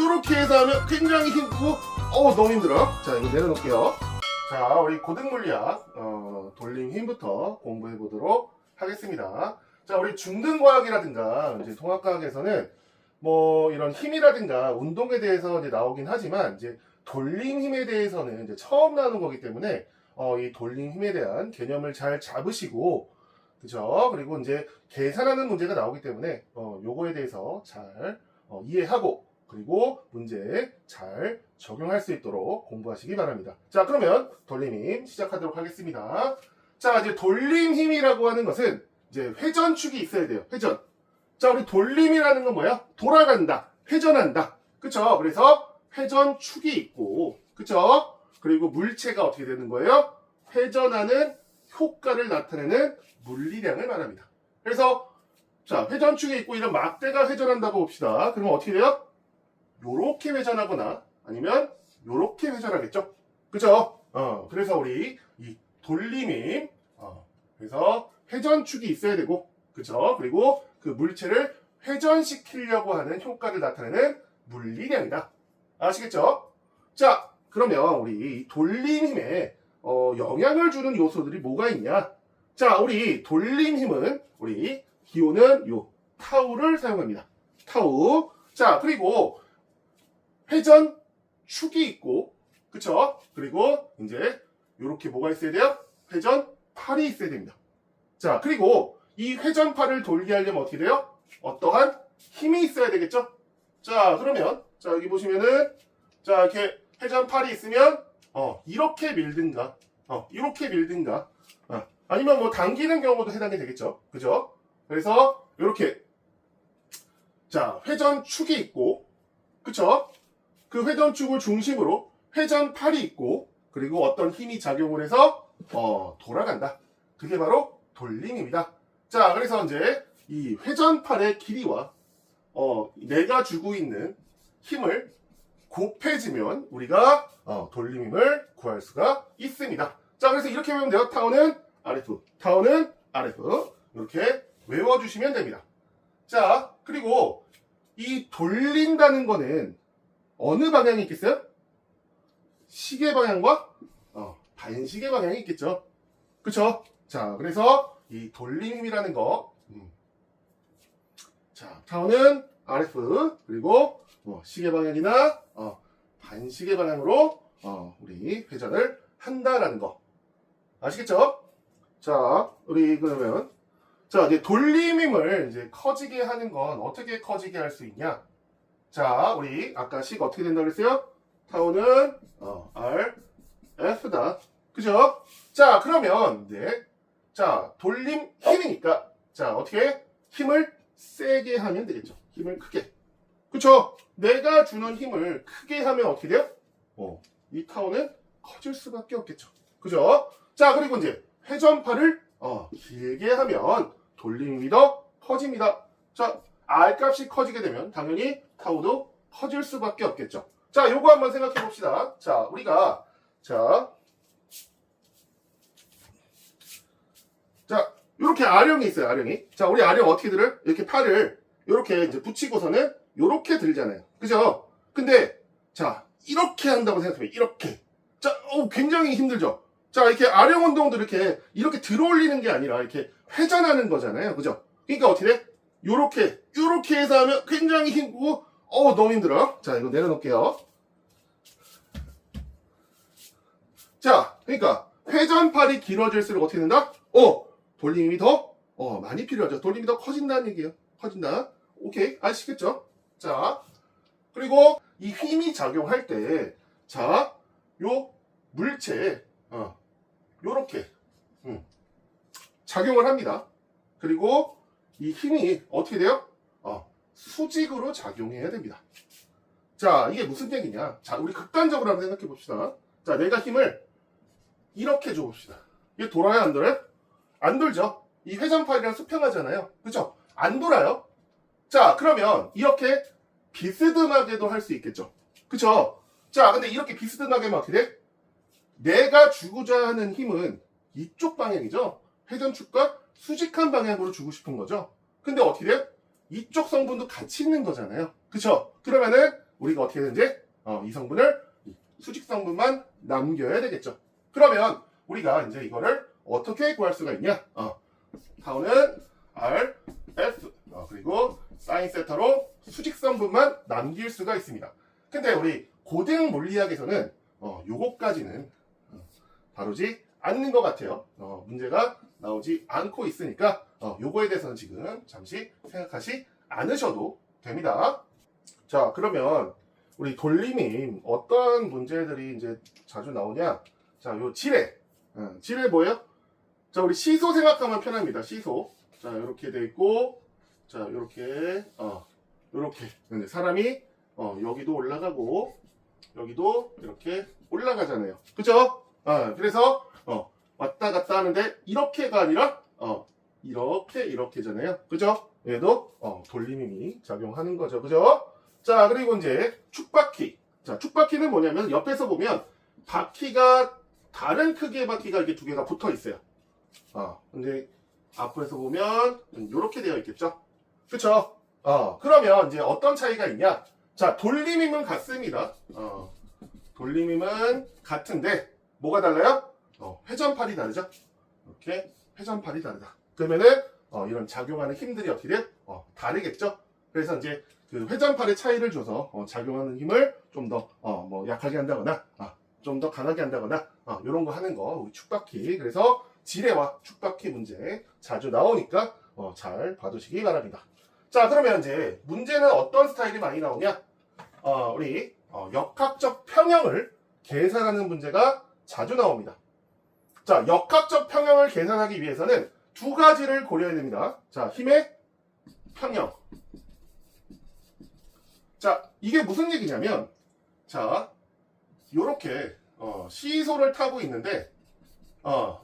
이렇게 해서 하면 굉장히 힘들고 너무 힘들어. 자, 이거 내려놓을게요. 자, 우리 고등물리학 돌림 힘부터 공부해 보도록 하겠습니다. 자, 우리 중등과학이라든가 이제 통합과학에서는 뭐 이런 힘이라든가 운동에 대해서 이제 나오긴 하지만 이제 돌림 힘에 대해서는 이제 처음 나오는 거기 때문에 이 돌림 힘에 대한 개념을 잘 잡으시고, 그죠? 그리고 이제 계산하는 문제가 나오기 때문에 요거에 대해서 잘 이해하고, 그리고 문제에 잘 적용할 수 있도록 공부하시기 바랍니다. 자, 그러면 돌림힘 시작하도록 하겠습니다. 자, 이제 돌림힘이라고 하는 것은 이제 회전축이 있어야 돼요. 회전. 자, 우리 돌림이라는 건 뭐야? 돌아간다, 회전한다. 그쵸? 그래서 회전축이 있고, 그쵸? 그리고 물체가 어떻게 되는 거예요? 회전하는 효과를 나타내는 물리량을 말합니다. 그래서 자, 회전축이 있고 이런 막대가 회전한다고 봅시다. 그러면 어떻게 돼요? 요렇게 회전하거나 아니면 요렇게 회전하겠죠? 그죠? 그래서 우리 이 돌림힘, 그래서 회전축이 있어야 되고, 그죠? 그리고 그 물체를 회전시키려고 하는 효과를 나타내는 물리량이다. 아시겠죠? 자, 그러면 우리 돌림힘에 영향을 주는 요소들이 뭐가 있냐? 자, 우리 돌림힘은 우리 기호는 요 타우를 사용합니다. 타우. 자, 그리고 회전축이 있고, 그쵸? 그리고 이제 요렇게 뭐가 있어야 돼요? 회전팔이 있어야 됩니다. 자, 그리고 이 회전팔을 돌게 하려면 어떻게 돼요? 어떠한 힘이 있어야 되겠죠? 자, 그러면 자, 여기 보시면은 자, 이렇게 회전팔이 있으면 이렇게 밀든가 이렇게 밀든가 아니면 뭐 당기는 경우도 해당이 되겠죠. 그죠? 그래서 이렇게 자, 회전축이 있고, 그쵸? 그 회전축을 중심으로 회전팔이 있고, 그리고 어떤 힘이 작용을 해서 돌아간다. 그게 바로 돌림입니다. 자, 그래서 이제 이 회전팔의 길이와 내가 주고 있는 힘을 곱해지면 우리가 돌림힘을 구할 수가 있습니다. 자, 그래서 이렇게 외우면 돼요. 타우는 RF, 타우는 RF. 이렇게 외워주시면 됩니다. 자, 그리고 이 돌린다는 거는 어느 방향이 있겠어요? 시계 방향과 반시계 방향이 있겠죠. 그쵸? 자, 그래서 이 돌림힘이라는 거, 자, 타우는 RF, 그리고 시계 방향이나 반시계 방향으로 우리 회전을 한다라는 거 아시겠죠? 자, 우리 그러면 자, 이제 돌림힘을 이제 커지게 하는 건 어떻게 커지게 할 수 있냐? 자, 우리 아까 식 어떻게 된다고 그랬어요? 타우는 R, F다. 그죠? 자, 그러면 이제 자, 돌림 힘이니까 자, 어떻게 힘을 세게 하면 되겠죠. 힘을 크게. 그쵸? 내가 주는 힘을 크게 하면 어떻게 돼요? 이 타우는 커질 수밖에 없겠죠. 그죠? 자, 그리고 이제 회전팔을 길게 하면 돌림힘이 더 커집니다. 자, R 값이 커지게 되면 당연히 타우도 커질 수밖에 없겠죠. 자, 요거 한번 생각해 봅시다. 자, 우리가 자, 요렇게 아령이 있어요. 아령이. 자, 우리 아령 어떻게 들어요? 이렇게 팔을 요렇게 이제 붙이고서는 요렇게 들잖아요. 그죠? 근데 자, 이렇게 한다고 생각하면 이렇게. 자, 굉장히 힘들죠. 자, 이렇게 아령 운동도 이렇게 들어올리는 게 아니라 이렇게 회전하는 거잖아요. 그죠? 그러니까 어떻게 돼? 요렇게 해서 하면 굉장히 힘들고 너무 힘들어. 자, 이거 내려놓을게요. 자, 그러니까 회전팔이 길어질수록 어떻게 된다? 돌림힘이 더 많이 필요하죠. 돌림이 더 커진다는 얘기예요. 커진다. 오케이, 아시겠죠? 자, 그리고 이 힘이 작용할 때 자, 요 물체에 요렇게 작용을 합니다. 그리고 이 힘이 어떻게 돼요? 수직으로 작용해야 됩니다. 자, 이게 무슨 얘기냐? 자, 우리 극단적으로 한번 생각해 봅시다. 자, 내가 힘을 이렇게 줘 봅시다. 이게 돌아요, 안 돌아요? 안 돌죠? 이 회전팔이랑 수평하잖아요. 그죠? 안 돌아요? 자, 그러면 이렇게 비스듬하게도 할 수 있겠죠? 그쵸? 자, 근데 이렇게 비스듬하게 하면 어떻게 돼? 내가 주고자 하는 힘은 이쪽 방향이죠? 회전축과 수직한 방향으로 주고 싶은 거죠? 근데 어떻게 돼요? 이쪽 성분도 같이 있는 거잖아요. 그쵸? 그러면은 우리가 어떻게 되는지 이 성분을 수직 성분만 남겨야 되겠죠. 그러면 우리가 이제 이거를 어떻게 구할 수가 있냐? 타우는 R, F 그리고 사인 세타로 수직 성분만 남길 수가 있습니다. 근데 우리 고등 물리학에서는 요거까지는 다루지 않는 것 같아요. 문제가 나오지 않고 있으니까 요거에 대해서는 지금 잠시 생각하시 않으셔도 됩니다. 자, 그러면 우리 돌림임 어떤 문제들이 이제 자주 나오냐? 자, 요 지뢰. 지뢰 뭐예요? 자, 우리 시소 생각하면 편합니다. 시소. 자, 이렇게 돼 있고, 자, 요렇게, 요렇게. 사람이, 여기도 올라가고, 여기도 이렇게 올라가잖아요. 그죠? 그래서, 왔다 갔다 하는데, 이렇게가 아니라, 이렇게잖아요. 그죠? 얘도, 돌림힘이 작용하는 거죠. 그죠? 자, 그리고 이제, 축바퀴. 자, 축바퀴는 뭐냐면, 옆에서 보면, 바퀴가, 다른 크기의 바퀴가 이렇게 두 개가 붙어 있어요. 근데, 앞에서 보면, 이렇게 되어 있겠죠? 그쵸? 그러면 이제 어떤 차이가 있냐? 자, 돌림힘은 같습니다. 돌림힘은 같은데, 뭐가 달라요? 회전팔이 다르죠? 이렇게, 회전팔이 다르다. 그러면은, 이런 작용하는 힘들이 어떻게 돼요? 다르겠죠? 그래서 이제, 그 회전팔의 차이를 줘서, 작용하는 힘을 좀 더, 뭐, 약하게 한다거나, 좀 더 강하게 한다거나, 이런 거 하는 거, 우리 축바퀴. 그래서, 지뢰와 축바퀴 문제 자주 나오니까, 잘 봐두시기 바랍니다. 자, 그러면 이제, 문제는 어떤 스타일이 많이 나오냐? 우리, 역학적 평형을 계산하는 문제가 자주 나옵니다. 자, 역학적 평형을 계산하기 위해서는 두 가지를 고려해야 됩니다. 자, 힘의 평형. 자, 이게 무슨 얘기냐면, 자, 요렇게, 시소를 타고 있는데,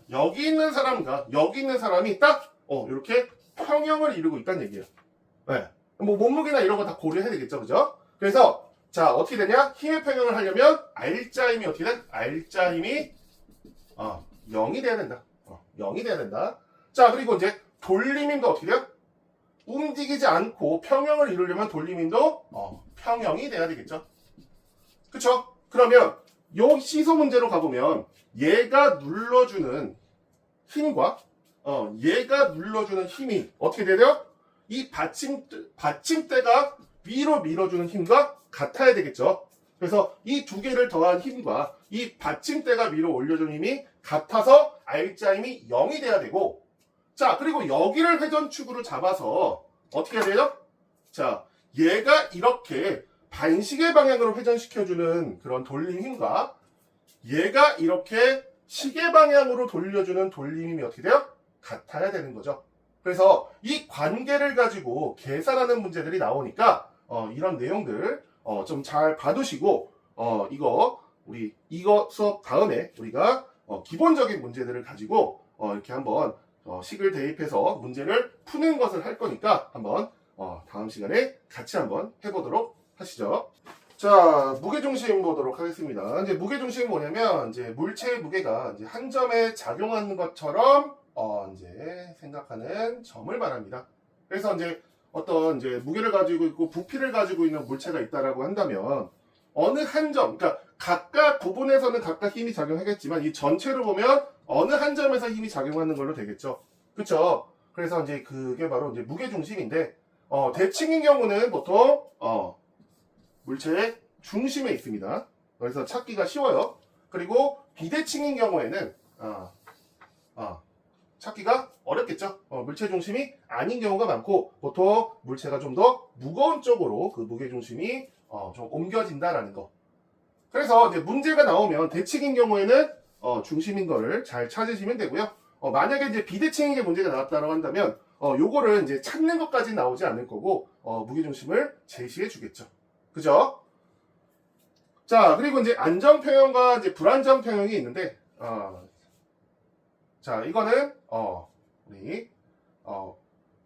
여기 있는 사람과 여기 있는 사람이 딱, 이렇게 평형을 이루고 있다는 얘기예요. 네. 뭐, 몸무게나 이런 거 다 고려해야 되겠죠. 그죠? 그래서, 자, 어떻게 되냐? 힘의 평형을 하려면, R자 힘이 어떻게 돼? R자 힘이, 0이 돼야 된다. 0이 돼야 된다. 자, 그리고 이제, 돌림힘도 어떻게 돼요? 움직이지 않고 평형을 이루려면 돌림힘도, 평형이 돼야 되겠죠. 그쵸? 그러면, 요 시소 문제로 가보면, 얘가 눌러주는 힘과, 얘가 눌러주는 힘이 어떻게 돼요? 이 받침대가 위로 밀어주는 힘과 같아야 되겠죠. 그래서 이 두 개를 더한 힘과 이 받침대가 위로 올려주는 힘이 같아서 R자 힘이 0이 돼야 되고, 자, 그리고 여기를 회전축으로 잡아서 어떻게 해야 돼요? 자, 얘가 이렇게 반시계 방향으로 회전시켜주는 그런 돌림 힘과 얘가 이렇게 시계 방향으로 돌려주는 돌림 힘이 어떻게 돼요? 같아야 되는 거죠. 그래서 이 관계를 가지고 계산하는 문제들이 나오니까 이런 내용들 좀 잘 봐두시고 이거 수업 다음에 우리가 기본적인 문제들을 가지고 이렇게 한번 식을 대입해서 문제를 푸는 것을 할 거니까 한번 다음 시간에 같이 한번 해보도록 하시죠. 자, 무게중심 보도록 하겠습니다. 이제 무게중심이 뭐냐면, 이제 물체의 무게가 이제 한 점에 작용하는 것처럼, 이제 생각하는 점을 말합니다. 그래서 이제 어떤 이제 무게를 가지고 있고 부피를 가지고 있는 물체가 있다라고 한다면, 어느 한 점, 그러니까 각각 부분에서는 각각 힘이 작용하겠지만, 이 전체로 보면 어느 한 점에서 힘이 작용하는 걸로 되겠죠. 그쵸? 그래서 이제 그게 바로 이제 무게중심인데, 대칭인 경우는 보통, 물체의 중심에 있습니다. 그래서 찾기가 쉬워요. 그리고 비대칭인 경우에는 찾기가 어렵겠죠. 물체 중심이 아닌 경우가 많고 보통 물체가 좀 더 무거운 쪽으로 그 무게 중심이 좀 옮겨진다라는 거. 그래서 이제 문제가 나오면 대칭인 경우에는 중심인 거를 잘 찾으시면 되고요. 만약에 이제 비대칭인 게 문제가 나왔다고 한다면 요거를 이제 찾는 것까지 나오지 않을 거고 무게 중심을 제시해 주겠죠. 그죠? 자, 그리고 이제 안정평형과 이제 불안정평형이 있는데, 자, 이거는, 우리,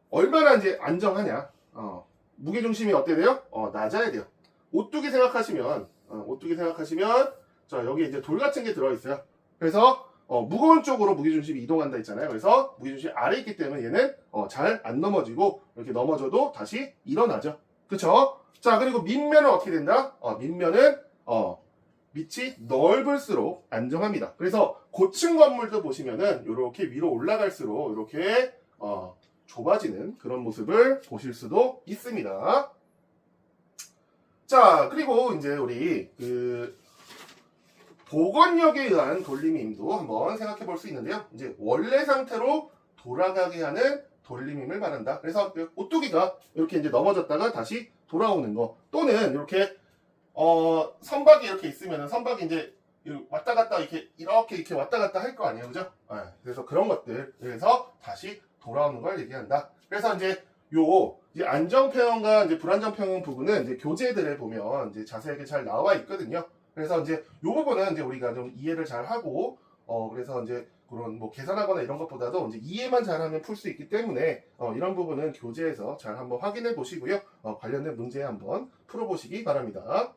얼마나 이제 안정하냐. 무게중심이 어때야 돼요? 낮아야 돼요. 오뚜기 생각하시면, 자, 여기 이제 돌 같은 게 들어있어요. 그래서, 무거운 쪽으로 무게중심이 이동한다 했잖아요. 그래서 무게중심이 아래에 있기 때문에 얘는, 잘 안 넘어지고, 이렇게 넘어져도 다시 일어나죠. 그쵸? 자, 그리고 밑면은 어떻게 된다? 밑면은 밑이 넓을수록 안정합니다. 그래서 고층 건물도 보시면은 이렇게 위로 올라갈수록 이렇게 좁아지는 그런 모습을 보실 수도 있습니다. 자, 그리고 이제 우리 복원력에 의한 돌림의 힘도 한번 생각해 볼 수 있는데요. 이제 원래 상태로 돌아가게 하는 돌림힘을 말한다. 그래서 오뚜기가 이렇게 이제 넘어졌다가 다시 돌아오는 거, 또는 이렇게 선박이 이렇게 있으면 선박이 이제 왔다 갔다 이렇게 왔다 갔다 할 거 아니에요, 그죠? 그래서 그런 것들, 그래서 다시 돌아오는 걸 얘기한다. 그래서 이제 이제 안정평형과 이제 불안정평형 부분은 이제 교재들에 보면 이제 자세하게 잘 나와 있거든요. 그래서 이제 이 부분은 이제 우리가 좀 이해를 잘 하고, 그래서 이제 그런 뭐 계산하거나 이런 것보다도 이제 이해만 잘하면 풀 수 있기 때문에 이런 부분은 교재에서 잘 한번 확인해 보시고요. 관련된 문제 한번 풀어보시기 바랍니다.